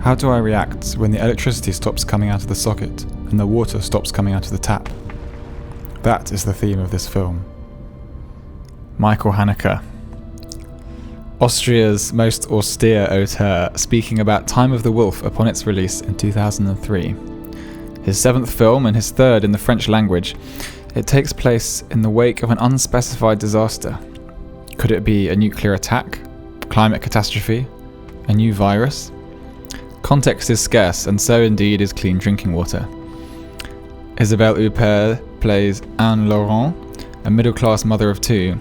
How do I react when the electricity stops coming out of the socket and the water stops coming out of the tap? That is the theme of this film. Michael Haneke, Austria's most austere auteur, speaking about Time of the Wolf upon its release in 2003. His seventh film and his third in the French language, it takes place in the wake of an unspecified disaster. Could it be a nuclear attack, climate catastrophe, a new virus? Context is scarce, and so indeed is clean drinking water. Isabelle Huppert plays Anne Laurent, a middle-class mother of two.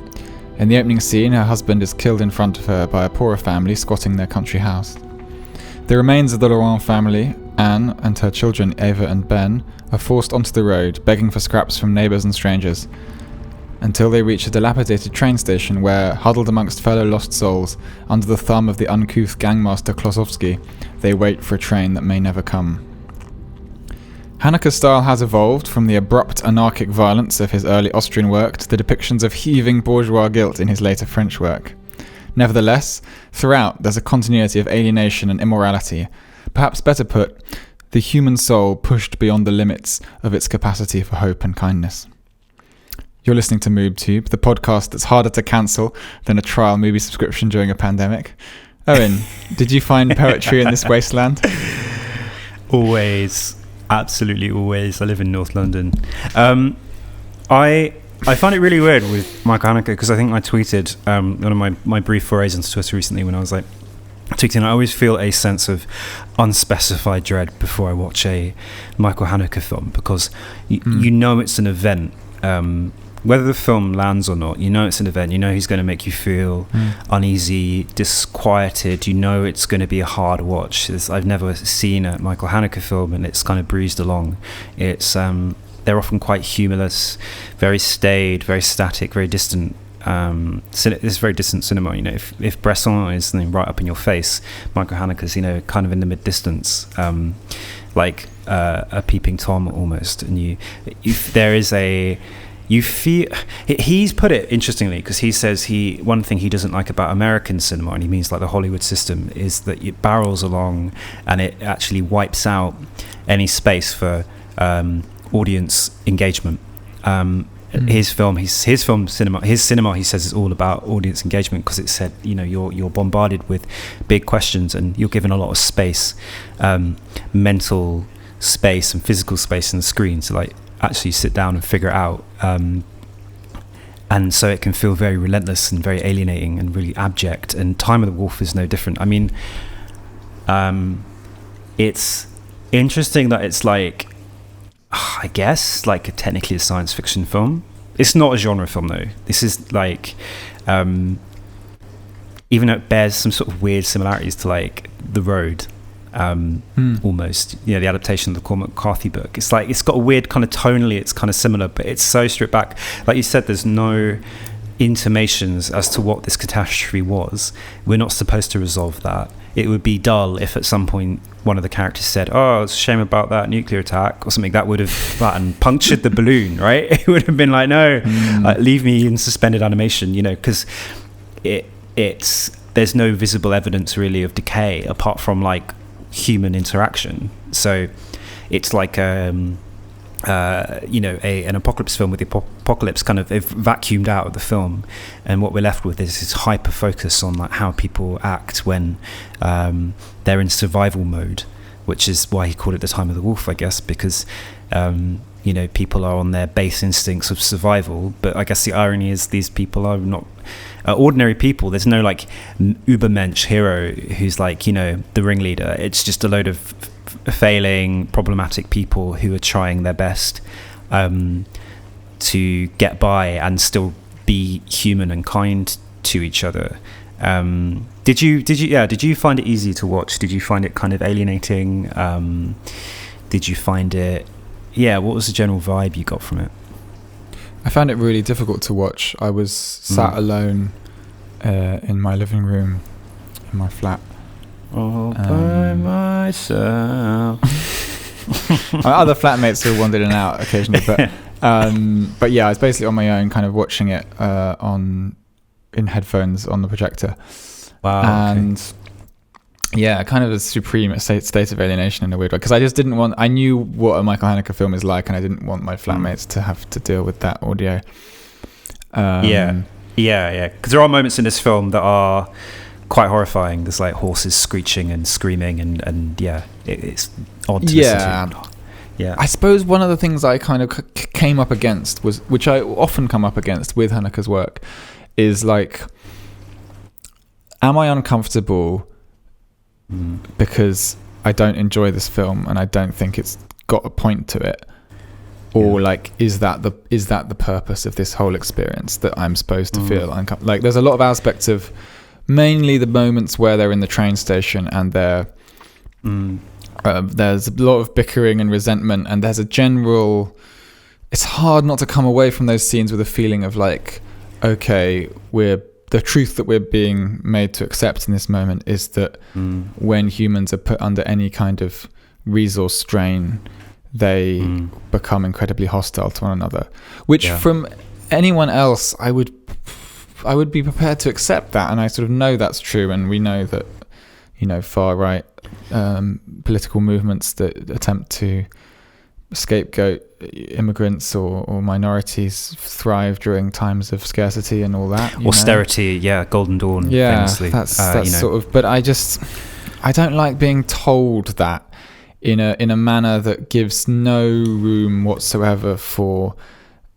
In the opening scene, her husband is killed in front of her by a poorer family squatting their country house. The remains of the Laurent family, Anne and her children Eva and Ben, are forced onto the road, begging for scraps from neighbours and strangers, until they reach a dilapidated train station where, huddled amongst fellow lost souls, under the thumb of the uncouth gangmaster Klosowski, they wait for a train that may never come. Haneke's style has evolved from the abrupt anarchic violence of his early Austrian work to the depictions of heaving bourgeois guilt in his later French work. Nevertheless, throughout there's a continuity of alienation and immorality, perhaps better put, the human soul pushed beyond the limits of its capacity for hope and kindness. You're listening to MoobTube, the podcast that's harder to cancel than a trial movie subscription during a pandemic. Owen, did you find poetry in this wasteland? Always. Absolutely always. I live in North London. I find it really weird with Michael Haneke because I think I tweeted one of my brief forays onto Twitter recently when I was tweeting. I always feel a sense of unspecified dread before I watch a Michael Haneke film because you know it's an event. Whether the film lands or not, you know it's an event. You know he's going to make you feel uneasy, disquieted. You know it's going to be a hard watch. I've never seen a Michael Haneke film and it's kind of breezed along. It's they're often quite humorless, very staid, very static, very distant. It's very distant cinema. You know, if Bresson is right up in your face, Michael Haneke's kind of in the mid distance, like a peeping Tom almost. And you feel he's put it interestingly because he says one thing he doesn't like about American cinema, and he means like the Hollywood system, is that it barrels along and it actually wipes out any space for audience engagement. His cinema he says is all about audience engagement because it said you're bombarded with big questions and you're given a lot of space, mental space and physical space in the screen to actually sit down and figure it out, and so it can feel very relentless and very alienating and really abject, and Time of the Wolf is no different. I mean, it's interesting that it's I guess technically a science fiction film. It's not a genre film though. This is even though it bears some sort of weird similarities to The Road, almost, the adaptation of the Cormac McCarthy book. It's it's got a weird kind of tonally, it's kind of similar, but it's so stripped back. Like you said, there's no intimations as to what this catastrophe was. We're not supposed to resolve that. It would be dull if at some point one of the characters said, "Oh, it's a shame about that nuclear attack," or something. That would have punctured the balloon, right? It would have been no, leave me in suspended animation, because there's no visible evidence really of decay apart from human interaction. So it's an apocalypse film with the apocalypse kind of vacuumed out of the film, and what we're left with is this hyper focus on how people act when they're in survival mode, which is why he called it the Time of the Wolf, I guess, because people are on their base instincts of survival. But I guess the irony is these people are not ordinary people. There's no Übermensch hero who's the ringleader. It's just a load of failing, problematic people who are trying their best to get by and still be human and kind to each other. Did you find it easy to watch? Did you find it kind of alienating? Did you find it? Yeah, what was the general vibe you got from it? I found it really difficult to watch. I was sat alone in my living room in my flat. All by myself. My other flatmates who wandered in and out occasionally, but yeah, I was basically on my own, kind of watching it in headphones on the projector. Wow. And Yeah, kind of a supreme state of alienation in a weird way. Because I just didn't want... I knew what a Michael Haneke film is like, and I didn't want my flatmates to have to deal with that audio. Yeah. Because there are moments in this film that are quite horrifying. There's like horses screeching and screaming, and it's odd to listen to. Yeah. I suppose one of the things I kind of came up against was, which I often come up against with Haneke's work, is like, am I uncomfortable because I don't enjoy this film and I don't think it's got a point to it, or like is that the purpose of this whole experience, that I'm supposed to feel uncomfortable? Like, there's a lot of aspects of mainly the moments where they're in the train station and they're there's a lot of bickering and resentment, and there's a general... It's hard not to come away from those scenes with a feeling of like, okay, the truth that we're being made to accept in this moment is that when humans are put under any kind of resource strain, they become incredibly hostile to one another. Which from anyone else, I would be prepared to accept that, and I sort of know that's true, and we know that, you know, far right political movements that attempt to scapegoat immigrants or minorities thrive during times of scarcity and all that. Austerity, Golden Dawn, famously. That's sort of... But I don't like being told that in a manner that gives no room whatsoever for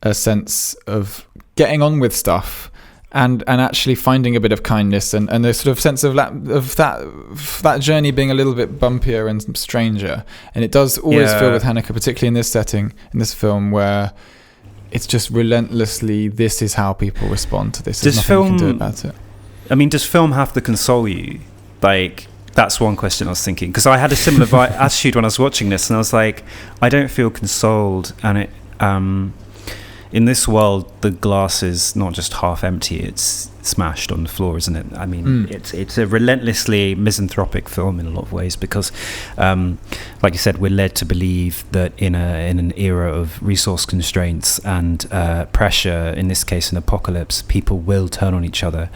a sense of getting on with stuff and actually finding a bit of kindness and a sort of sense of that journey being a little bit bumpier and stranger. And it does always feel with Haneke, particularly in this setting, in this film, where it's just relentlessly, this is how people respond to this. There's nothing you can do about it. I mean, does film have to console you? Like, that's one question I was thinking, because I had a similar attitude when I was watching this, and I was like, I don't feel consoled, and it in this world, the glass is not just half empty, it's smashed on the floor, isn't it? I mean, it's a relentlessly misanthropic film in a lot of ways, because like you said, we're led to believe that in an era of resource constraints and pressure, in this case an apocalypse, people will turn on each other.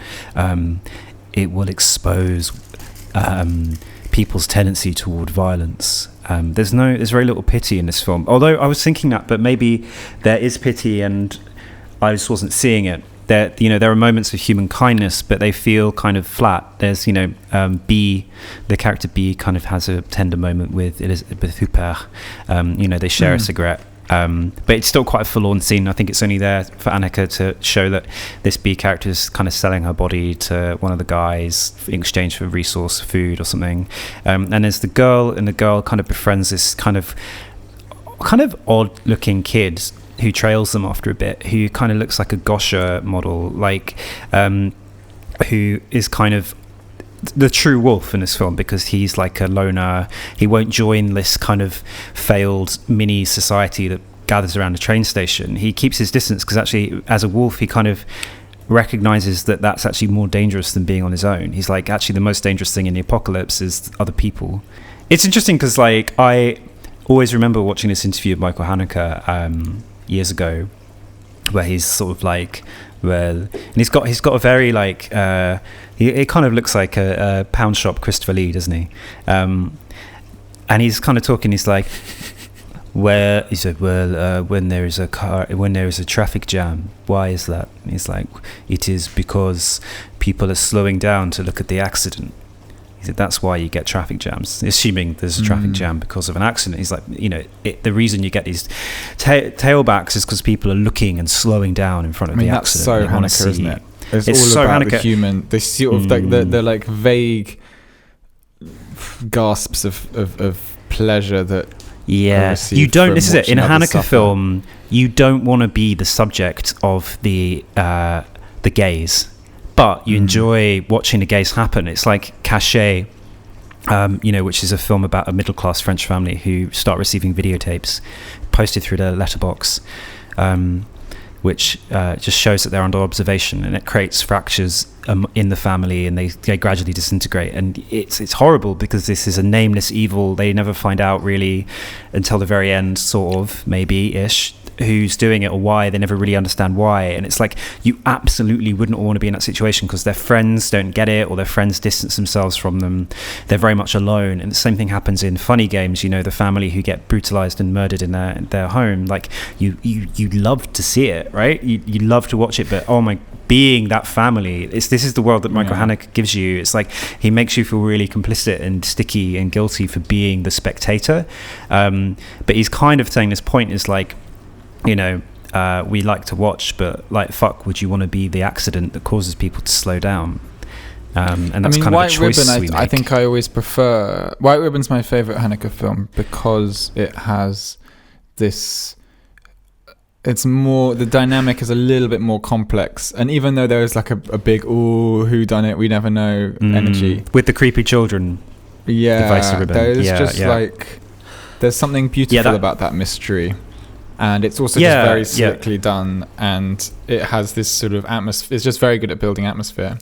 It will expose people's tendency toward violence. There's very little pity in this film, although I was thinking that, but maybe there is pity and I just wasn't seeing it. There are moments of human kindness, but they feel kind of flat. There's B, the character B, kind of has a tender moment with Elizabeth Huppert. They share a cigarette. But it's still quite a forlorn scene. I think it's only there for Haneke to show that this B character is kind of selling her body to one of the guys in exchange for resource, food or something. And there's the girl, and the girl kind of befriends this kind of odd-looking kid who trails them after a bit, who kind of looks like a Gosha model, like who is kind of the true wolf in this film, because he's like a loner. He won't join this kind of failed mini society that gathers around a train station. He keeps his distance because actually, as a wolf, he kind of recognizes that that's actually more dangerous than being on his own. He's like, actually, the most dangerous thing in the apocalypse is other people. It's interesting because, like, I always remember watching this interview of Michael Haneke years ago, where he's sort of like, well, and he's got a very like he kind of looks like a pound shop Christopher Lee, doesn't he? And he's kind of talking. He's like, well, he said, well, when there is a traffic jam, why is that? And he's like, it is because people are slowing down to look at the accident. He said, that's why you get traffic jams, assuming there's a traffic jam because of an accident. He's like, the reason you get these tailbacks is because people are looking and slowing down in front of the accident. That's so Haneke, isn't it? It's all so about Haneke. The human, this sort of they're like vague gasps of pleasure that you don't. This is it. In a Haneke film, you don't want to be the subject of the gaze. But you enjoy watching the gaze happen. It's like Cachet, which is a film about a middle-class French family who start receiving videotapes posted through their letterbox, which just shows that they're under observation, and it creates fractures in the family, and they gradually disintegrate. And it's horrible because this is a nameless evil. They never find out really until the very end, sort of, maybe-ish, who's doing it or why. They never really understand why, and it's like you absolutely wouldn't want to be in that situation because their friends don't get it, or their friends distance themselves from them. They're very much alone, and the same thing happens in funny games. The family who get brutalized and murdered in their home. Like you love to see it, right? You love to watch it, but oh my, being that family, this is the world that Michael Haneke gives you. It's like he makes you feel really complicit and sticky and guilty for being the spectator, but he's kind of saying this point is like, we like to watch, but like, fuck, would you want to be the accident that causes people to slow down? And that's kind of a choice we make. I think I always prefer White Ribbon's my favorite Haneke film because it has this. It's more, the dynamic is a little bit more complex, and even though there is like a big who done it, we never know energy with the creepy children. Yeah, there's like there's something beautiful about that mystery, and it's also just very slickly done, and it has this sort of atmosphere. It's just very good at building atmosphere.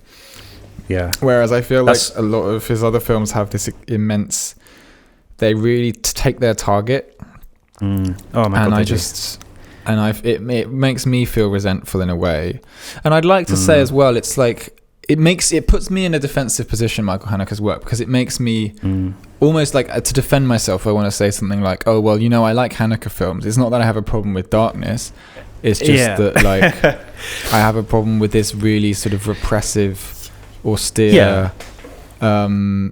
Yeah. Whereas I feel like a lot of his other films have this immense. They really take their target. Oh my god! It makes me feel resentful in a way, and I'd like to say as well, it's like it puts me in a defensive position, Michael Haneke's work, because it makes me almost like to defend myself. I want to say something like, oh well, I like Haneke films. It's not that I have a problem with darkness. It's just that like I have a problem with this really sort of repressive, austere,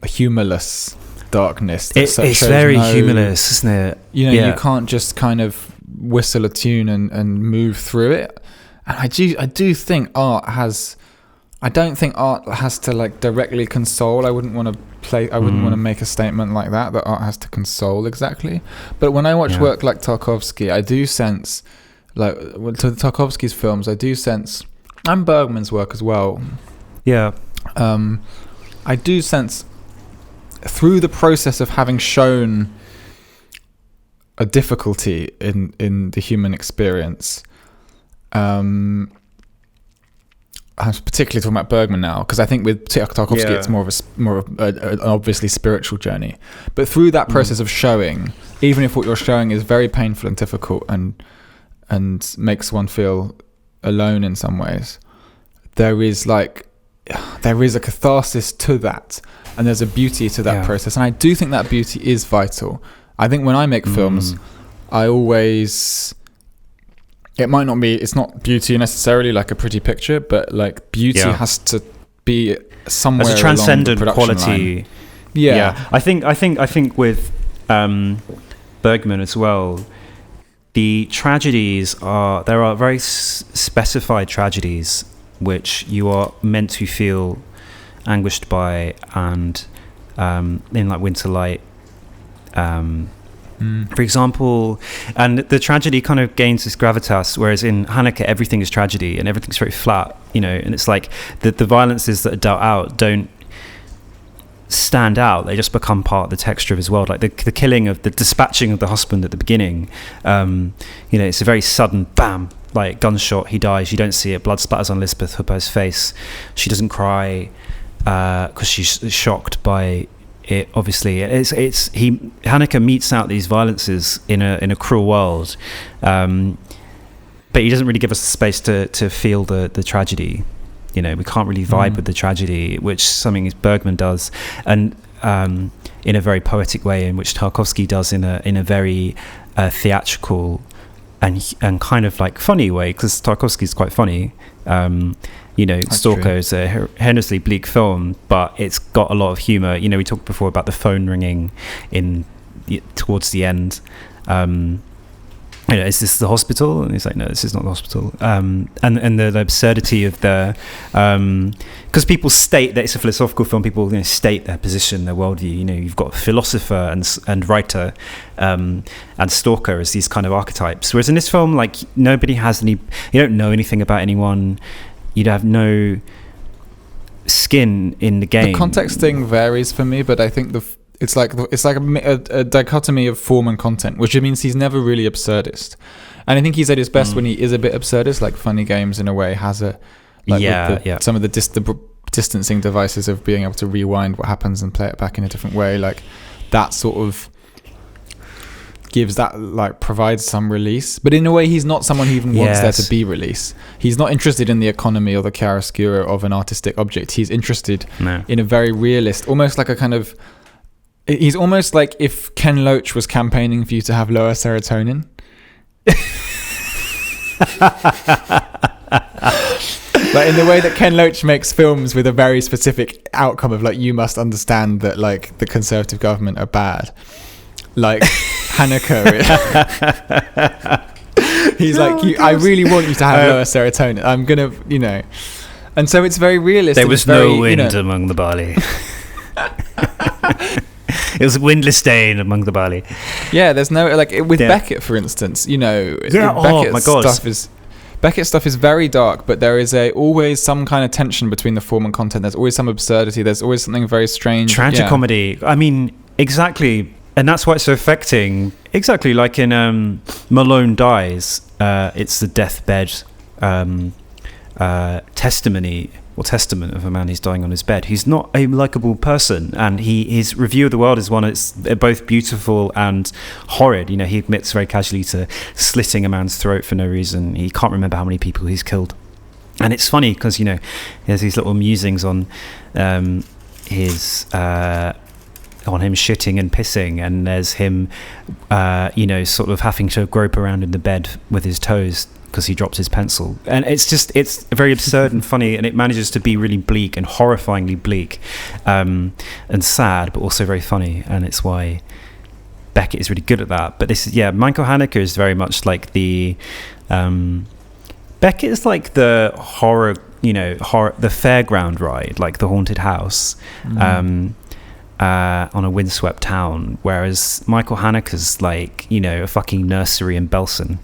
humorless darkness. It's very humorless, isn't it? You can't just kind of whistle a tune and move through it. And I do think I don't think art has to like directly console. I wouldn't want to make a statement like that art has to console exactly. But when I watch work like Tarkovsky, I do sense, like to Tarkovsky's films, I do sense, and Bergman's work as well. Yeah. I do sense through the process of having shown a difficulty in the human experience. I'm particularly talking about Bergman now, because I think with Tarkovsky it's more of an obviously spiritual journey. But through that process of showing, even if what you're showing is very painful and difficult and makes one feel alone in some ways, there is a catharsis to that, and there's a beauty to that process. And I do think that beauty is vital. I think when I make films, I always... it's not beauty necessarily, like a pretty picture, but like beauty has to be somewhere as a transcendent along the quality line. Yeah. I think with Bergman as well, the tragedies there are very specified tragedies which you are meant to feel anguished by, and in like Winterlight, for example, and the tragedy kind of gains this gravitas, whereas in Haneke everything is tragedy and everything's very flat, and it's like the violences that are dealt out don't stand out, they just become part of the texture of his world, like the killing of the dispatching of the husband at the beginning. It's a very sudden bam, like gunshot, he dies, you don't see it, blood splatters on Elizabeth Hubber's face, she doesn't cry because she's shocked by it. Obviously Haneke meets out these violences in a cruel world, but he doesn't really give us the space to feel the tragedy. We can't really vibe with the tragedy, which something Bergman does, and in a very poetic way, in which Tarkovsky does in a very theatrical and kind of like funny way, because Tarkovsky is quite funny. Stalker is a horrendously bleak film, but it's got a lot of humor. We talked before about the phone ringing towards the end. Is this the hospital? And he's like, no, this is not the hospital. And the absurdity of because people state that it's a philosophical film, people state their position, their worldview. You've got philosopher and writer and stalker as these kind of archetypes. Whereas in this film, like, nobody has any, you don't know anything about anyone. You'd have no skin in the game. The context thing varies for me, but I think it's like a dichotomy of form and content, which means he's never really absurdist. And I think he's at his best when he is a bit absurdist, like Funny Games in a way has a some of the distancing devices of being able to rewind what happens and play it back in a different way, like that sort of gives that, like, provides some release, but in a way he's not someone who even wants there to be release. He's not interested in the economy or the chiaroscuro of an artistic object. He's interested in a very realist, almost like a kind of, he's almost like if Ken Loach was campaigning for you to have lower serotonin. Like, in the way that Ken Loach makes films with a very specific outcome of, like, you must understand that, like, the Conservative government are bad. Like Haneke. He's like, I really want you to have lower serotonin. I'm gonna, you know. And so it's very realistic. There was no wind among the barley. It was a windless day among the barley. Yeah, there's no, like, with Beckett, for instance, you know. Yeah, oh my God. Beckett stuff is very dark, but there is always some kind of tension between the form and content. There's always some absurdity. There's always something very strange. Tragicomedy. I mean, exactly. And that's why it's so affecting. Exactly, like in Malone Dies, it's the deathbed testament of a man who's dying on his bed. He's not a likable person, and his review of the world is one that's both beautiful and horrid. You know, he admits very casually to slitting a man's throat for no reason. He can't remember how many people he's killed. And it's funny because, you know, there's these little musings on his on him shitting and pissing, and there's him you know, sort of having to grope around in the bed with his toes because he dropped his pencil. And it's very absurd and funny, and it manages to be really bleak and horrifyingly bleak and sad, but also very funny. And it's why Beckett is really good at that. But this is, Michael Haneke is very much like the Beckett is like the horror, you know, the fairground ride, like the haunted house on a windswept town, whereas Michael Haneke's like, you know, a fucking nursery in Belsen.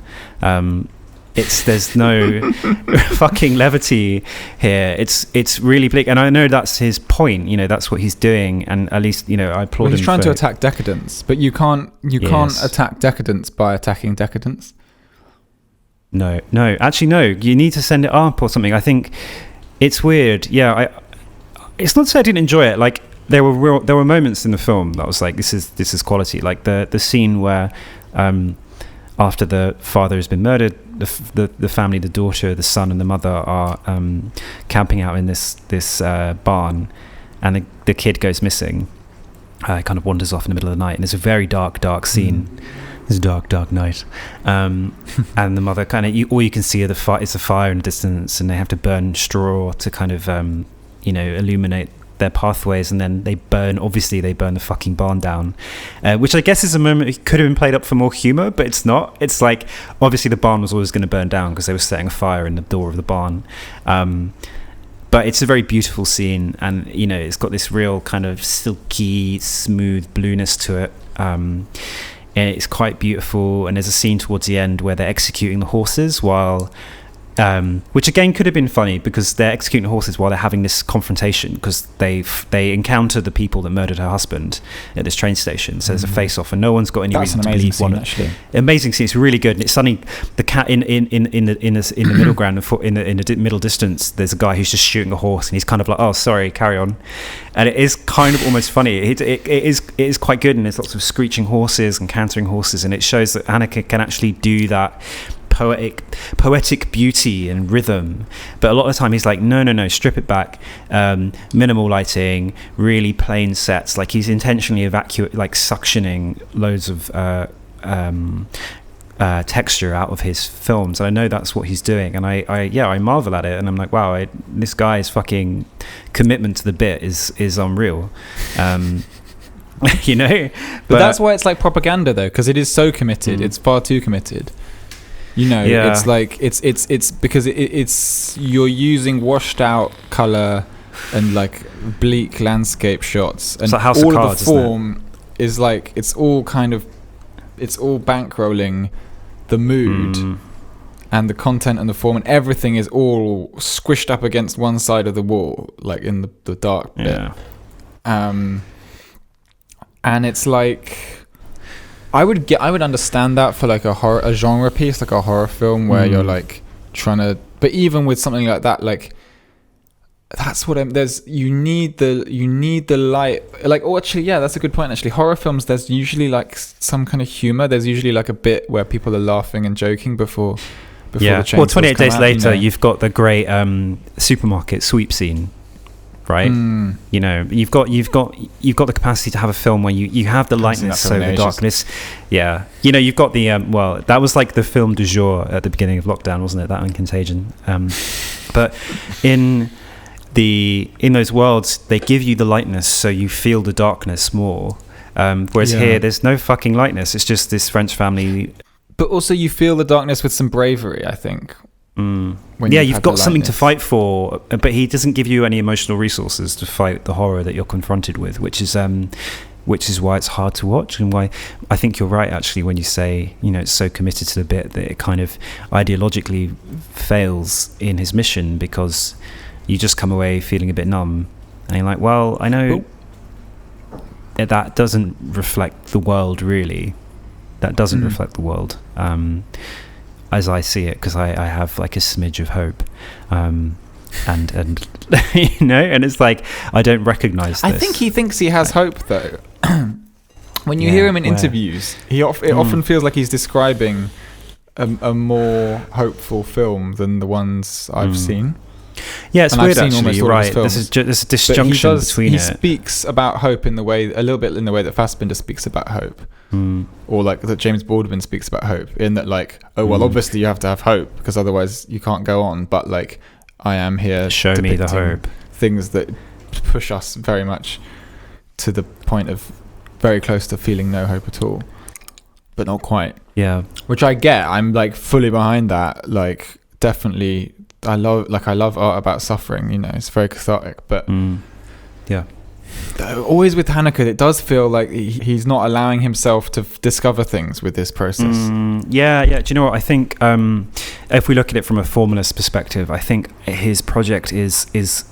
There's no fucking levity here. It's really bleak, and I know that's his point. You know, that's what he's doing, and at least, you know, I applaud him. He's trying to attack decadence, but you can't attack decadence by attacking decadence. No, actually, no. You need to send it up or something. I think it's weird. Yeah, it's not to say I didn't enjoy it. Like, there were moments in the film that was like, this is quality. Like the scene where after the father has been murdered, the family, the daughter, the son, and the mother are camping out in this barn, and the kid goes missing. Kind of wanders off in the middle of the night, and it's a very dark scene. It's a dark night, and the mother kind of, all you can see is a fire in the distance, and they have to burn straw to kind of you know, illuminate their pathways, and then they burn the fucking barn down, which I guess is a moment it could have been played up for more humor, but it's not. It's like, obviously the barn was always going to burn down because they were setting a fire in the door of the barn, but it's a very beautiful scene, and, you know, it's got this real kind of silky smooth blueness to it, and it's quite beautiful. And there's a scene towards the end where they're executing the horses while which again could have been funny, because they're executing the horses while they're having this confrontation, because they encounter the people that murdered her husband at this train station. So there's a face-off, and no one's got any reason to believe one. Actually, amazing scene. It's really good, and it's suddenly the cat in the middle ground, in the middle distance. There's a guy who's just shooting a horse, and he's kind of like, "Oh, sorry, carry on," and it is kind of almost funny. It is quite good, and there's lots of screeching horses and cantering horses, and it shows that Haneke can actually do that poetic beauty and rhythm, but a lot of the time he's like, no, strip it back, minimal lighting, really plain sets. Like, he's intentionally suctioning loads of texture out of his films, and I know that's what he's doing, and I marvel at it, and I'm like, wow, this guy's fucking commitment to the bit is unreal. You know, but that's why it's like propaganda, though, because it is so committed. It's far too committed. You know, it's like it's because it's you're using washed out color and like bleak landscape shots, and House of all Cards, of the form is like, it's all bankrolling the mood and the content and the form, and everything is all squished up against one side of the wall, like in the dark bit. And it's like, I would understand that for like a genre piece, like a horror film, where you're like trying to, but even with something like that, like That's what you need the light, like, oh, actually, yeah, that's a good point. Actually, horror films, there's usually like some kind of humor. There's usually like a bit where people are laughing and joking before the chainsaws well, 28 days out, later, you've got the great supermarket sweep scene, right? You know, you've got the capacity to have a film where you have the lightness over the darkness. Yeah, you know, you've got the well, that was like the film du jour at the beginning of lockdown, wasn't it? That and Contagion. But in those worlds, they give you the lightness, so you feel the darkness more. Whereas here, there's no fucking lightness. It's just this French family. But also, you feel the darkness with some bravery, I think. You've got something to fight for, but he doesn't give you any emotional resources to fight the horror that you're confronted with, which is why it's hard to watch, and why I think you're right, actually, when you say, you know, it's so committed to the bit that it kind of ideologically fails in his mission, because you just come away feeling a bit numb, and you're like, well, I know that doesn't reflect the world, really. That doesn't reflect the world, as I see it, because I have like a smidge of hope, and you know, and it's like, I don't recognize this. I think he thinks he has hope, though. When you hear him in interviews, it often feels like he's describing a more hopeful film than the ones I've seen. Yeah, it's weird, actually. You're right. There's a disjunction between it. He speaks about hope a little bit in the way that Fassbinder speaks about hope, or like that James Baldwin speaks about hope. In that, like, oh well, obviously you have to have hope because otherwise you can't go on. But like, I am here. Show me the hope. Things that push us very much to the point of very close to feeling no hope at all, but not quite. Yeah, which I get. I'm like fully behind that. Like, definitely. I love art about suffering, you know, it's very cathartic, but always with Haneke, it does feel like he's not allowing himself to discover things with this process. Do you know what I think? If we look at it from a formalist perspective, I think his project is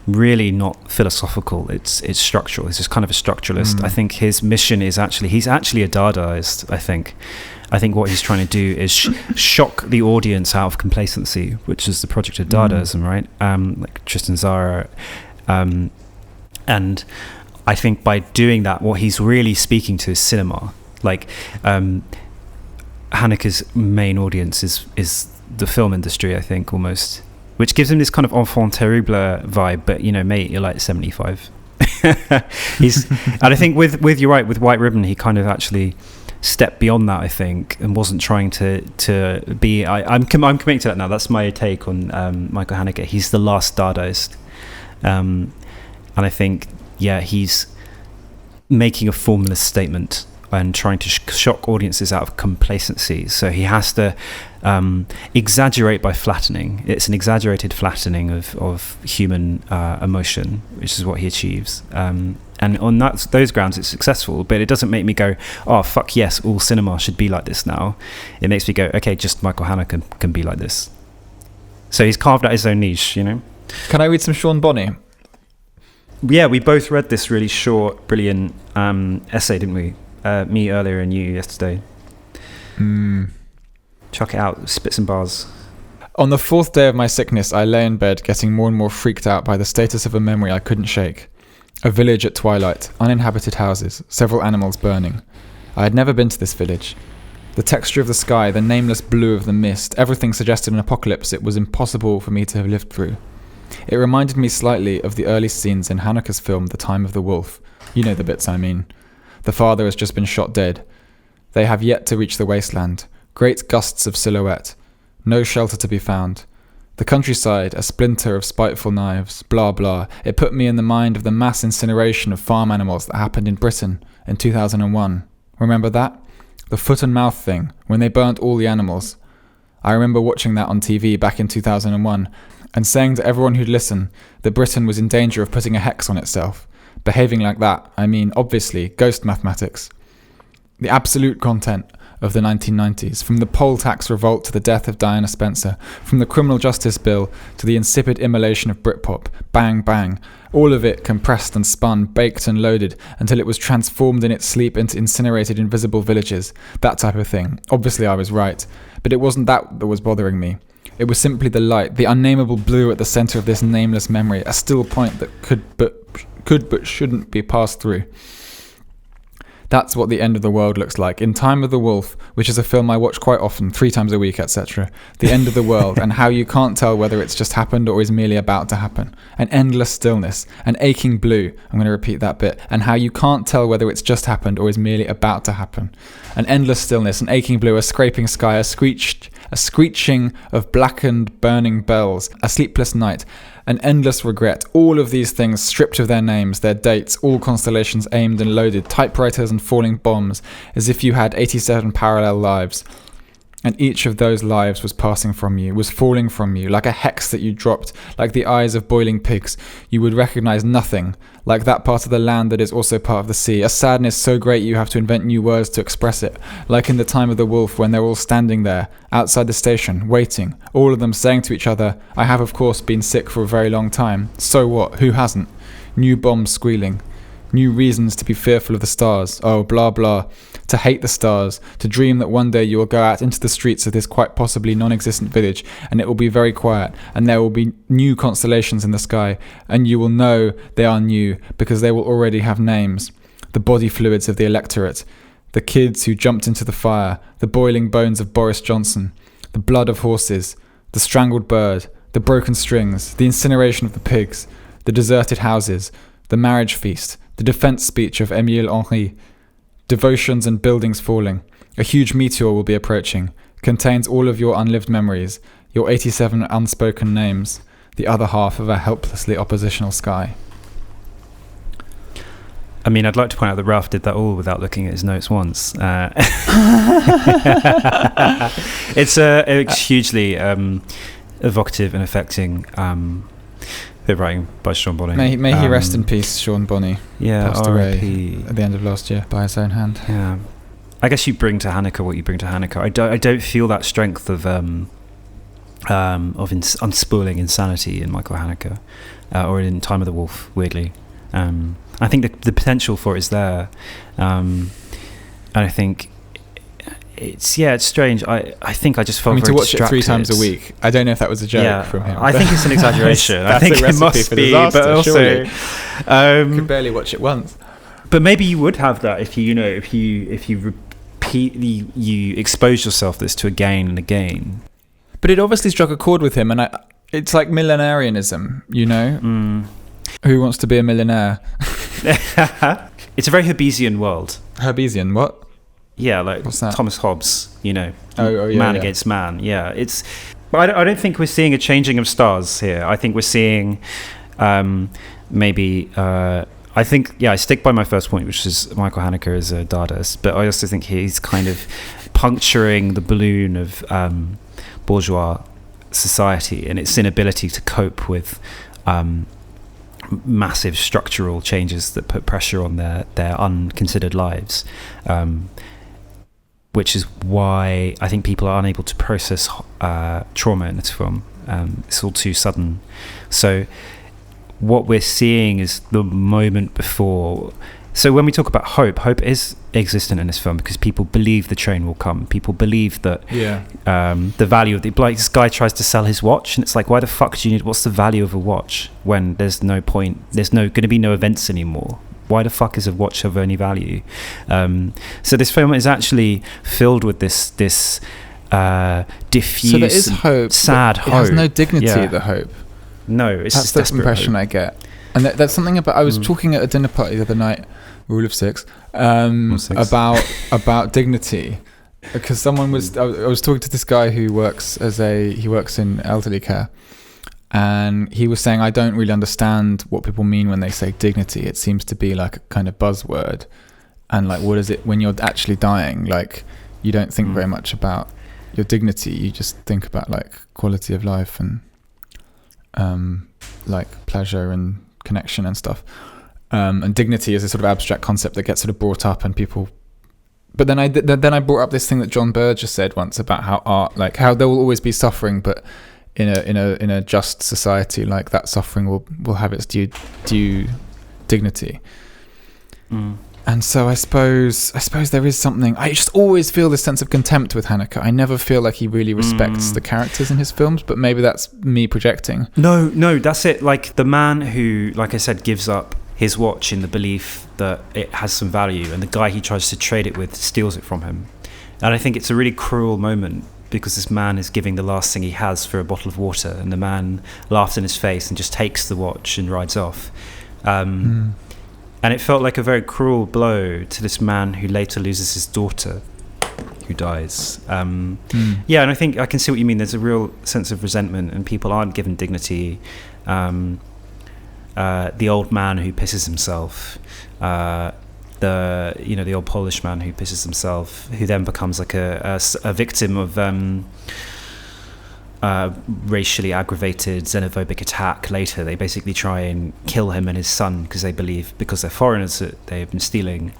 really not philosophical. It's structural. He's just kind of a structuralist. I think his mission is he's actually a Dadaist. I think what he's trying to do is shock the audience out of complacency, which is the project of Dadaism, right? Like Tristan Tzara. And I think by doing that, what he's really speaking to is cinema. Like, Haneke's main audience is the film industry, I think, almost, which gives him this kind of enfant terrible vibe. But, you know, mate, you're like 75. And I think with you're right, with White Ribbon, he kind of actually step beyond that, I think, and wasn't trying to be. I'm committing to that now. That's my take on Michael Haneke. He's the last Dadaist, and I think he's making a formalist statement and trying to shock audiences out of complacency. So he has to exaggerate by flattening. It's an exaggerated flattening of human emotion, which is what he achieves. And on those grounds, it's successful, but it doesn't make me go, oh, fuck yes, all cinema should be like this now. It makes me go, okay, just Michael Haneke can be like this. So he's carved out his own niche, you know? Can I read some Sean Bonney? Yeah, we both read this really short, brilliant essay, didn't we? Me earlier and you yesterday. Chuck it out, spit some bars. On the 4th day of my sickness, I lay in bed, getting more and more freaked out by the status of a memory I couldn't shake. A village at twilight, uninhabited houses, several animals burning. I had never been to this village. The texture of the sky, the nameless blue of the mist, everything suggested an apocalypse it was impossible for me to have lived through. It reminded me slightly of the early scenes in Haneke's film The Time of the Wolf. You know the bits I mean. The father has just been shot dead. They have yet to reach the wasteland. Great gusts of silhouette. No shelter to be found. The countryside, a splinter of spiteful knives, blah blah. It put me in the mind of the mass incineration of farm animals that happened in Britain in 2001. Remember that? The foot and mouth thing, when they burnt all the animals. I remember watching that on TV back in 2001 and saying to everyone who'd listen that Britain was in danger of putting a hex on itself. Behaving like that, I mean, obviously, ghost mathematics. The absolute content of the 1990s, from the poll tax revolt to the death of Diana Spencer, from the criminal justice bill to the insipid immolation of Britpop, bang bang, all of it compressed and spun, baked and loaded, until it was transformed in its sleep into incinerated invisible villages, that type of thing. Obviously I was right, but it wasn't that was bothering me. It was simply the light, the unnameable blue at the center of this nameless memory, a still point that could but shouldn't be passed through. That's what the end of the world looks like. In Time of the Wolf, which is a film I watch quite often, 3 times a week, etc. The end of the world, and how you can't tell whether it's just happened or is merely about to happen. An endless stillness, an aching blue, I'm going to repeat that bit, and how you can't tell whether it's just happened or is merely about to happen. An endless stillness, an aching blue, a scraping sky, a screeching of blackened, burning bells, a sleepless night, an endless regret, all of these things stripped of their names, their dates, all constellations aimed and loaded, typewriters and falling bombs, as if you had 87 parallel lives. And each of those lives was passing from you, was falling from you, like a hex that you dropped, like the eyes of boiling pigs. You would recognize nothing, like that part of the land that is also part of the sea, a sadness so great you have to invent new words to express it, like in the Time of the Wolf when they're all standing there, outside the station, waiting, all of them saying to each other, I have of course been sick for a very long time, so what, who hasn't? New bombs squealing. New reasons to be fearful of the stars. Oh, blah, blah. To hate the stars. To dream that one day you will go out into the streets of this quite possibly non-existent village and it will be very quiet and there will be new constellations in the sky and you will know they are new because they will already have names. The body fluids of the electorate. The kids who jumped into the fire. The boiling bones of Boris Johnson. The blood of horses. The strangled bird. The broken strings. The incineration of the pigs. The deserted houses. The marriage feast. The defense speech of Émile Henry, devotions and buildings falling. A huge meteor will be approaching, contains all of your unlived memories, your 87 unspoken names, the other half of a helplessly oppositional sky. I mean, I'd like to point out that Ralph did that all without looking at his notes once. It's hugely evocative and affecting. Bit writing by Sean Bonney. May he rest in peace, Sean Bonney. Yeah, passed away at the end of last year by his own hand. Yeah, I guess you bring to Haneke what you bring to Haneke. I don't feel that strength of unspooling insanity in Michael Haneke, or in Time of the Wolf. Weirdly, I think the potential for it is there, and I think. It's strange. I think I just felt very to watch distracted. it 3 times a week. I don't know if that was a joke from him. I think it's an exaggeration. I think it must be, disaster, but also you could barely watch it once. But maybe you would have that if you repeatedly you expose yourself this to again and again. But it obviously struck a chord with him, and it's like millenarianism, you know. Who wants to be a millionaire? It's a very Hobbesian world. Hobbesian, what? Yeah, like What's that? Thomas Hobbes, man yeah. against man. Yeah, it's. But I don't think we're seeing a changing of stars here. I think we're seeing, maybe. I think I stick by my first point, which is Michael Haneke is a Dadaist, but I also think he's kind of puncturing the balloon of bourgeois society and its inability to cope with massive structural changes that put pressure on their unconsidered lives. Which is why I think people are unable to process trauma in this film. It's all too sudden. So what we're seeing is the moment before. So when we talk about hope is existent in this film because people believe the train will come. People believe that the value of this guy tries to sell his watch, and it's like, why the fuck do you need? What's the value of a watch when there's no point? There's going to be no events anymore. Why the fuck is a watch of any value? So this film is actually filled with this diffuse, so there is hope, sad hope. It has no dignity. The hope. No, it's that's just the impression hope. I get. And that's something about. I was talking at a dinner party the other night. Rule of 6. About dignity, because someone was. I was talking to this guy who works in elderly care. And he was saying, I don't really understand what people mean when they say dignity. It seems to be like a kind of buzzword. And like, what is it when you're actually dying? Like, you don't think very much about your dignity. You just think about like quality of life and like pleasure and connection and stuff. And dignity is a sort of abstract concept that gets sort of brought up and people... But then I brought up this thing that John Burgess said once about how art, like how there will always be suffering, but in a just society, like that suffering will have its due dignity. And so I suppose there is something. I just always feel this sense of contempt with Haneke. I never feel like he really respects the characters in his films, but maybe that's me projecting. No, that's it. Like the man who, like I said, gives up his watch in the belief that it has some value, and the guy he tries to trade it with steals it from him. And I think it's a really cruel moment, because this man is giving the last thing he has for a bottle of water, and the man laughs in his face and just takes the watch and rides off. And it felt like a very cruel blow to this man who later loses his daughter, who dies. Yeah, and I think I can see what you mean. There's a real sense of resentment, and people aren't given dignity. The old man who pisses himself, the old Polish man who pisses himself, who then becomes like a victim of racially aggravated xenophobic attack later. They basically try and kill him and his son because they believe, because they're foreigners, that they've been stealing.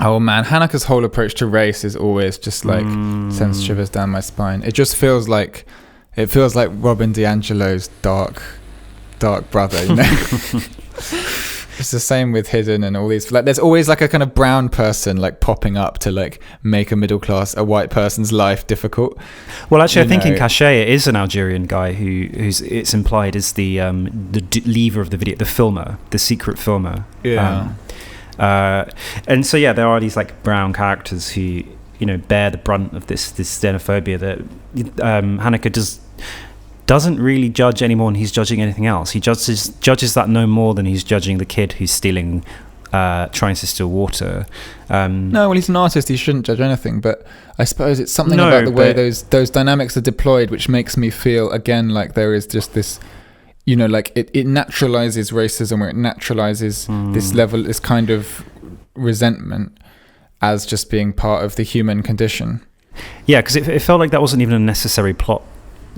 Oh man, Haneke's whole approach to race is always just like sends shivers down my spine. It just feels like Robin DiAngelo's dark brother, you know. It's the same with Hidden and all these. Like, there's always like a kind of brown person like popping up to like make a white person's life difficult. Well, actually, I think in Cachet it is an Algerian guy who's it's implied is the lever of the video, the filmer, the secret filmer. Yeah. And so yeah, there are these like brown characters who bear the brunt of this xenophobia that Haneke doesn't really judge any more than he's judging anything else. He judges that no more than he's judging the kid who's trying to steal water. No, well, he's an artist. He shouldn't judge anything. But I suppose it's something about the way those dynamics are deployed, which makes me feel again like there is just this, like it naturalizes racism, or it naturalizes this kind of resentment as just being part of the human condition. Yeah, because it felt like that wasn't even a necessary plot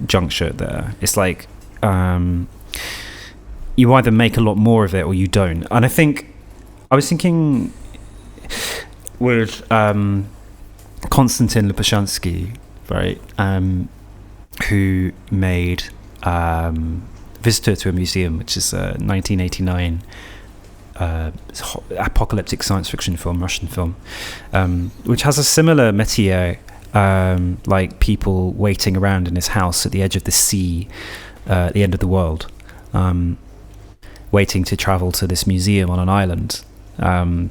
juncture there. It's like you either make a lot more of it or you don't. And I think I was thinking with Konstantin Lopushansky, right, who made Visitor to a Museum, which is a 1989 apocalyptic science fiction film, Russian film, which has a similar métier, like people waiting around in his house at the edge of the sea, at the end of the world, waiting to travel to this museum on an island. And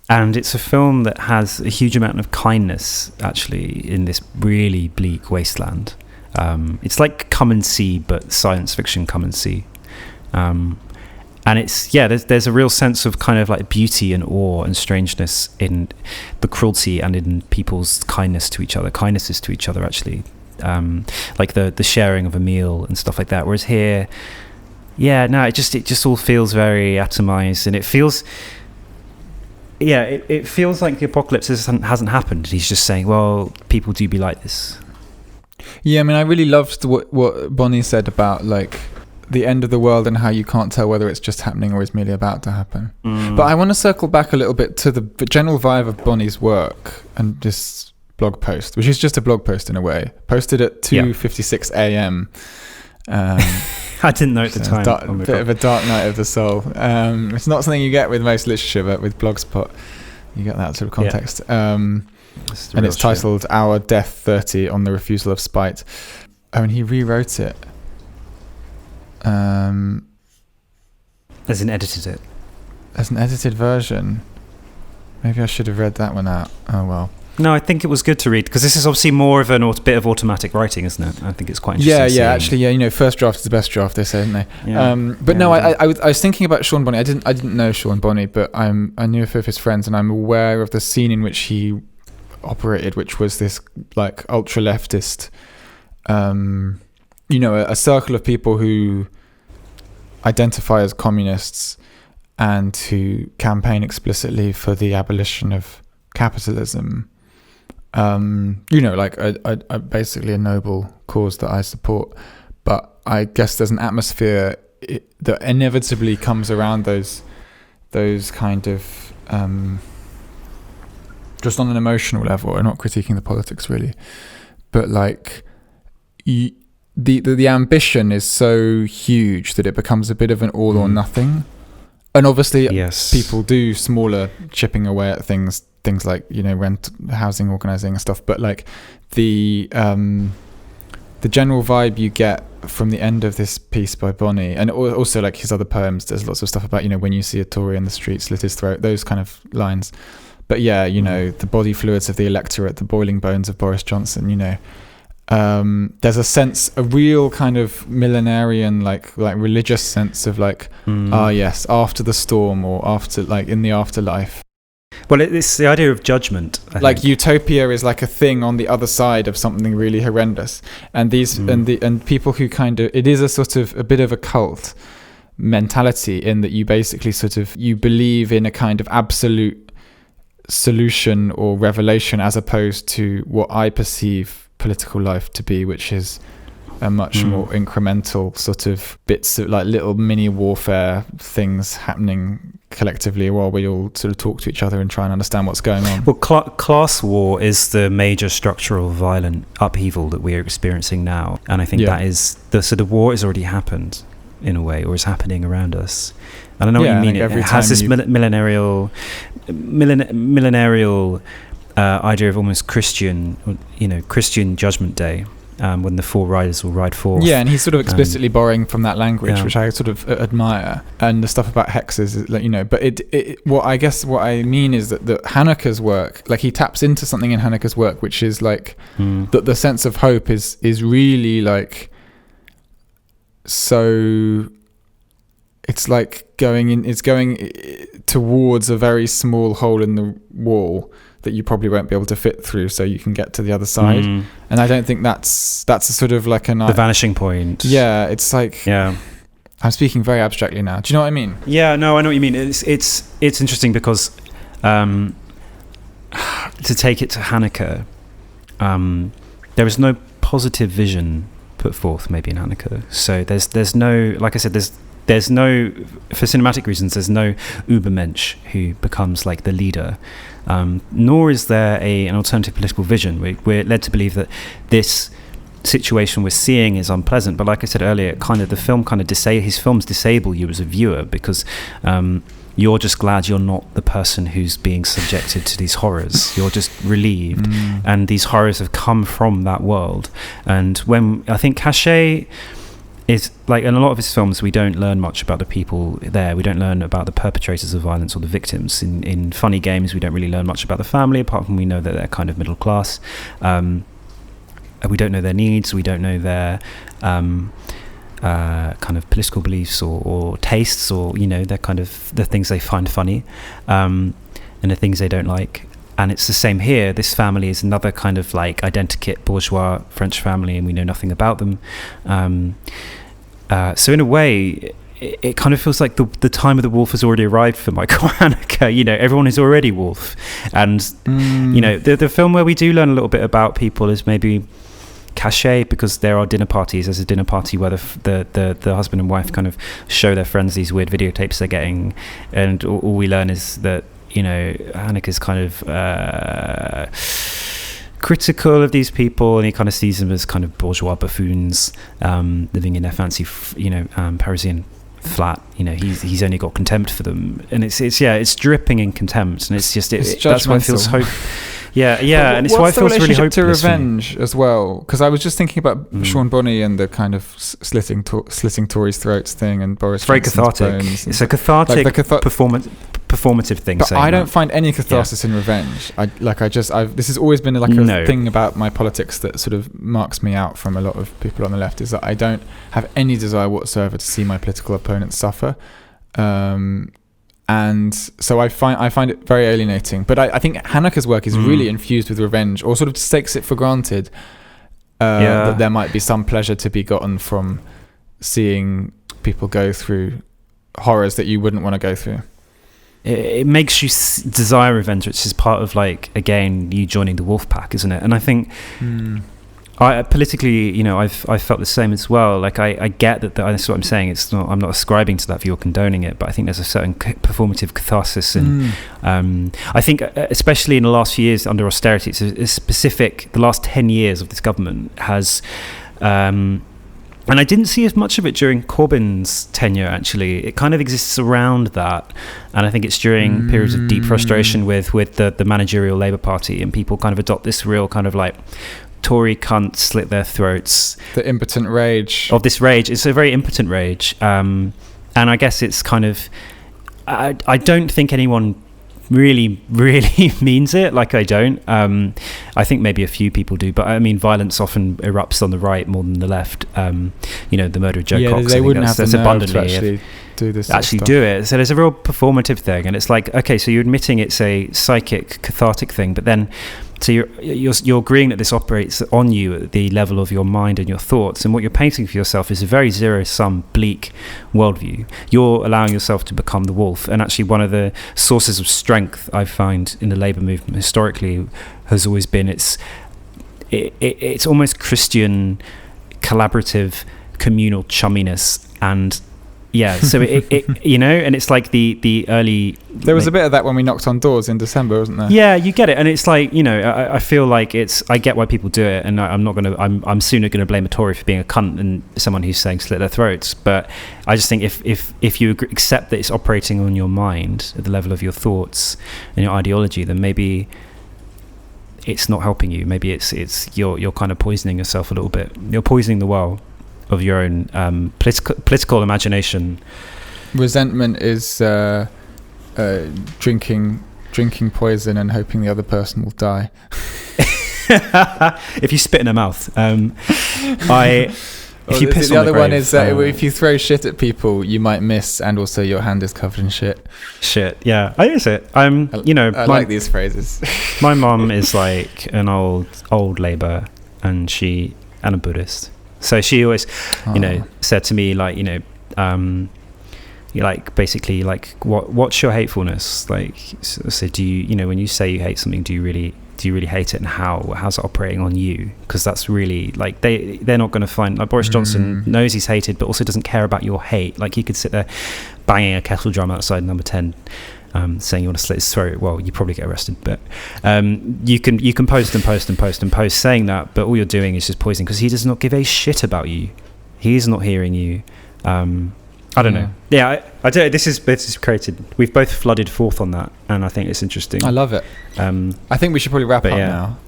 it's a film that has a huge amount of kindness, actually, in this really bleak wasteland. It's like Come and See, but science fiction Come and See. And it's, there's a real sense of kind of like beauty and awe and strangeness in the cruelty and in people's kindnesses to each other, actually. Like the sharing of a meal and stuff like that. Whereas here, it just all feels very atomized, and it feels... it feels like the apocalypse hasn't happened. He's just saying, well, people do be like this. Yeah, I mean, I really loved what Bonnie said about like the end of the world and how you can't tell whether it's just happening or is merely about to happen. But I want to circle back a little bit to the general vibe of Bonnie's work and this blog post, which is just a blog post in a way, posted at 2:56 a.m. I didn't know at the time. Bit of a dark night of the soul. It's not something you get with most literature, but with Blogspot, you get that sort of context. And it's titled Our Death 30 on the Refusal of Spite. Oh, and he rewrote it. As in edited it. As an edited version. Maybe I should have read that one out. Oh, well. No, I think it was good to read, because this is obviously more of a bit of automatic writing, isn't it? I think it's quite interesting. Actually, first draft is the best draft, they say, don't they? I was thinking about Sean Bonney. I didn't know Sean Bonney, but I knew a few of his friends, and I'm aware of the scene in which he operated, which was this like ultra leftist, a circle of people who identify as communists and who campaign explicitly for the abolition of capitalism. Basically a noble cause that I support, but I guess there's an atmosphere that inevitably comes around those kind of just on an emotional level. I'm not critiquing the politics really, but like the ambition is so huge that it becomes a bit of an all or nothing, And obviously, Yes. people do smaller chipping away at things like, you know, rent, housing, organising and stuff. But like the general vibe you get from the end of this piece by Bonny, and also like his other poems, there's lots of stuff about, you know, when you see a Tory in the street, slit his throat, those kind of lines. But yeah, you know, the body fluids of the electorate, the boiling bones of Boris Johnson, you know. There's a real kind of millenarian, like religious sense of like, yes, after the storm, or after, like, in the afterlife. Well, it's the idea of judgment. I like think. Utopia is like a thing on the other side of something really horrendous, and these and people who kind of, it is a sort of a bit of a cult mentality, in that you basically sort of, you believe in a kind of absolute solution or revelation, as opposed to what I perceive political life to be, which is a much more incremental sort of bits of like little mini warfare things happening collectively while we all sort of talk to each other and try and understand what's going on. Well, class war is the major structural violent upheaval that we are experiencing now, and I think that is the war has already happened in a way, or is happening around us. And I know what you mean. It has this millenarial idea of almost Christian, you know, Christian Judgment Day, when the four riders will ride forth. Yeah, and he's sort of explicitly borrowing from that language, which I sort of admire. And the stuff about hexes, like, you know, but what I mean is that Haneke's work, like, he taps into something in Haneke's work, which is like that the sense of hope is really like, so it's like going towards a very small hole in the wall that you probably won't be able to fit through, so you can get to the other side. And I don't think that's a sort of like the vanishing point. Yeah, it's like, I'm speaking very abstractly now. Do you know what I mean? Yeah, no, I know what you mean. It's interesting because to take it to Haneke, there is no positive vision put forth maybe in Haneke. So there's no, like I said, there's no, for cinematic reasons, there's no Übermensch who becomes like the leader, nor is there an alternative political vision. We're led to believe that this situation we're seeing is unpleasant, but like I said earlier, his films disable you as a viewer, because you're just glad you're not the person who's being subjected to these horrors. You're just relieved, and these horrors have come from that world. And when I think Cachet is like, in a lot of his films, we don't learn much about the people there. We don't learn about the perpetrators of violence or the victims. In Funny Games, we don't really learn much about the family, apart from we know that they're kind of middle class. We don't know their needs. We don't know their kind of political beliefs or tastes, or, you know, they're kind of the things they find funny, and the things they don't like. And it's the same here. This family is another kind of like identikit bourgeois French family, and we know nothing about them. So in a way, it kind of feels like the time of the wolf has already arrived for Michael Haneke. You know, everyone is already wolf. And, you know, the film where we do learn a little bit about people is maybe Cachet, because there are dinner parties. There's a dinner party where the husband and wife kind of show their friends these weird videotapes they're getting, and all we learn is that, you know, Haneke is kind of critical of these people, and he kind of sees them as kind of bourgeois buffoons, living in their fancy, Parisian flat. You know, he's only got contempt for them, and it's dripping in contempt, and it's that's why it feels hope. And it's why it feels really hopeless to revenge as well, because I was just thinking about Sean Bonny and the kind of slitting Tories' throats thing, and Boris very Johnson's cathartic. It's a cathartic performative thing. But I don't find any catharsis in revenge. This has always been like a thing about my politics that sort of marks me out from a lot of people on the left, is that I don't have any desire whatsoever to see my political opponents suffer. And so I find it very alienating. But I think Haneke's work is really infused with revenge, or sort of just takes it for granted that there might be some pleasure to be gotten from seeing people go through horrors that you wouldn't want to go through. It makes you desire revenge, which is part of, like, again, you joining the wolf pack, isn't it? And I think I politically, you know, I've felt the same as well. Like, I get that that's what I'm saying. I'm not ascribing to that view or condoning it, but I think there's a certain performative catharsis, and I think especially in the last few years under austerity, it's specific. The last 10 years of this government has And I didn't see as much of it during Corbyn's tenure, actually. It kind of exists around that. And I think it's during periods of deep frustration with the managerial Labour Party, and people kind of adopt this real kind of like Tory cunts slit their throats. The impotent rage. Of this rage. It's a very impotent rage. And I guess it's kind of... I don't think anyone really means it. Like, I don't. I think maybe a few people do, but I mean, violence often erupts on the right more than the left. You know, the murder of Joe Cox. They wouldn't have the nerve abundantly to actually do this. Actually do it. So there's a real performative thing, and it's like, okay, so you're admitting it's a psychic, cathartic thing, but then so you're agreeing that this operates on you at the level of your mind and your thoughts, and what you're painting for yourself is a very zero-sum, bleak worldview. You're allowing yourself to become the wolf, and actually one of the sources of strength I find in the Labour movement historically has always been it's almost Christian, collaborative, communal chumminess, and yeah, so it you know, and it's like the early... There was a bit of that when we knocked on doors in December, wasn't there? Yeah, you get it, and it's like, you know, I feel like I get why people do it, and I'm sooner gonna blame a Tory for being a cunt than someone who's saying slit their throats. But I just think if you accept that it's operating on your mind at the level of your thoughts and your ideology, then maybe it's not helping you. Maybe it's you're kind of poisoning yourself a little bit. You're poisoning the well of your own political imagination. Resentment is drinking poison and hoping the other person will die. If you spit in their mouth. If you piss the on other the one grave, is if you throw shit at people, you might miss, and also your hand is covered in shit. Shit, yeah, I use it. I like these phrases. My mum is like an old Labour, and a Buddhist. So she always, said to me, like, like basically, like, what's your hatefulness? Like, so do you, when you say you hate something, do you really hate it, and how's it operating on you? Because that's really, like, they're not going to find, like, Boris Johnson knows he's hated, but also doesn't care about your hate. Like, he could sit there banging a kettle drum outside Number 10. Saying you want to slit his throat, well, you probably get arrested, but you can post saying that, but all you're doing is just poisoning, because he does not give a shit about you. He's not hearing you. I don't know. Yeah, I don't. This is created. We've both flooded forth on that, and I think it's interesting. I love it. I think we should probably wrap up now.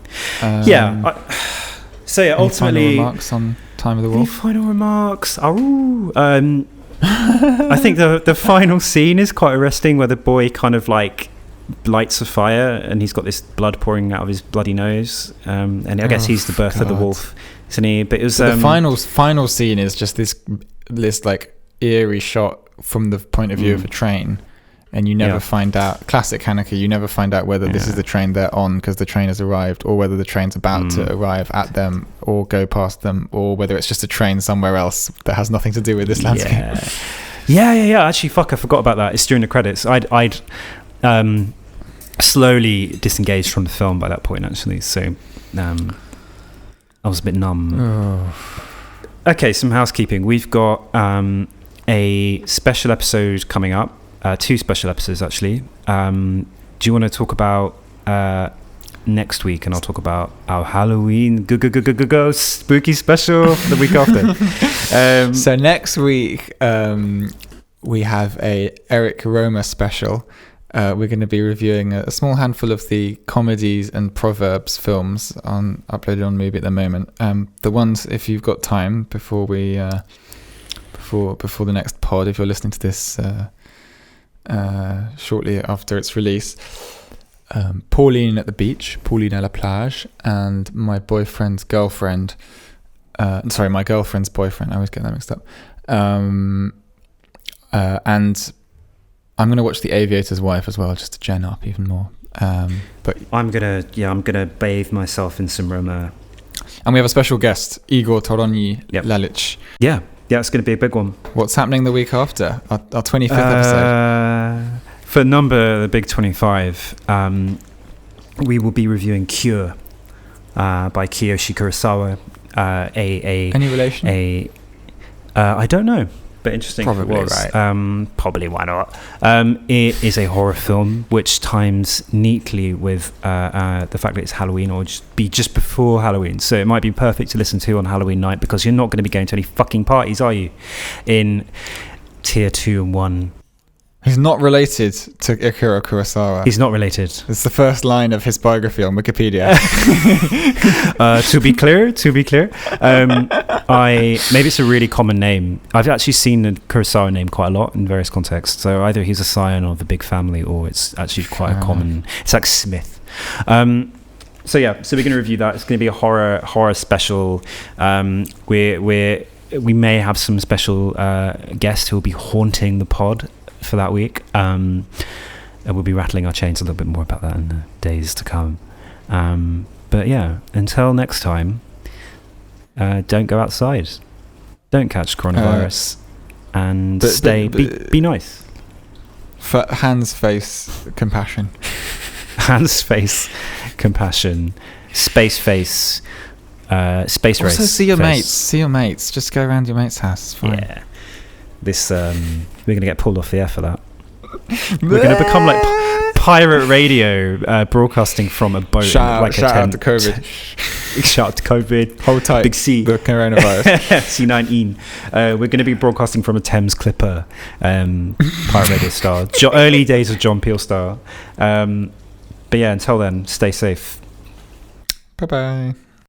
So yeah, ultimately, final remarks on Time of the Wolf. Final remarks. I think the final scene is quite arresting, where the boy kind of like lights a fire and he's got this blood pouring out of his bloody nose, and I guess he's the birth of the wolf, isn't he? But it was the final scene is just this like eerie shot from the point of view of a train, and you never find out. Classic Haneke. You never find out whether this is the train they're on because the train has arrived, or whether the train's about to arrive at them or go past them, or whether it's just a train somewhere else that has nothing to do with this landscape. Yeah. Actually, I forgot about that. It's during the credits. I'd slowly disengaged from the film by that point, actually. So I was a bit numb. Okay, some housekeeping. We've got a special episode coming up. 2 special episodes, actually. Do you want to talk about next week, and I'll talk about our Halloween go spooky special the week after? So next week we have a Eric Roma special. We're going to be reviewing a small handful of the comedies and proverbs films uploaded on Mubi at the moment. The ones, if you've got time before we before the next pod, if you're listening to this shortly after its release, Pauline at the beach, Pauline à la plage, and my boyfriend's girlfriend. My girlfriend's boyfriend. I always get that mixed up. And I'm gonna watch The Aviator's Wife as well, just to gen up even more. But I'm gonna bathe myself in some Roma. And we have a special guest, Igor Toroni Lalic. Yeah, it's going to be a big one. What's happening the week after? Our 25th episode. For the big 25, we will be reviewing Cure by Kiyoshi Kurosawa. Any relation? I don't know. but interesting. Probably if it was. right. Probably why not? It is a horror film, which times neatly with the fact that it's Halloween, or just before Halloween. So it might be perfect to listen to on Halloween night, because you're not going to be going to any fucking parties, are you? In tier 2 and 1. He's not related to Ikuro Kurosawa. He's not related. It's the first line of his biography on Wikipedia. To be clear, maybe it's a really common name. I've actually seen the Kurosawa name quite a lot in various contexts. So either he's a scion of the big family, or it's actually quite a common. It's like Smith. So we're going to review that. It's going to be a horror special. We may have some special guests who will be haunting the pod for that week, and we'll be rattling our chains a little bit more about that in the days to come. But yeah, until next time, don't go outside, don't catch coronavirus, and be nice. Hands, face, compassion. Hands, face, compassion. Space face. Space race. Also, see your mates. Just go around your mate's house. It's fine. Yeah. We're gonna get pulled off the air for that. We're gonna become like pirate radio, broadcasting from a boat. Shout out to COVID. Shout out to COVID. Hold tight. Big C. The coronavirus. C19. We're going to be broadcasting from a Thames Clipper, pirate radio style. Early days of John Peel style. But yeah, until then, stay safe. Bye bye.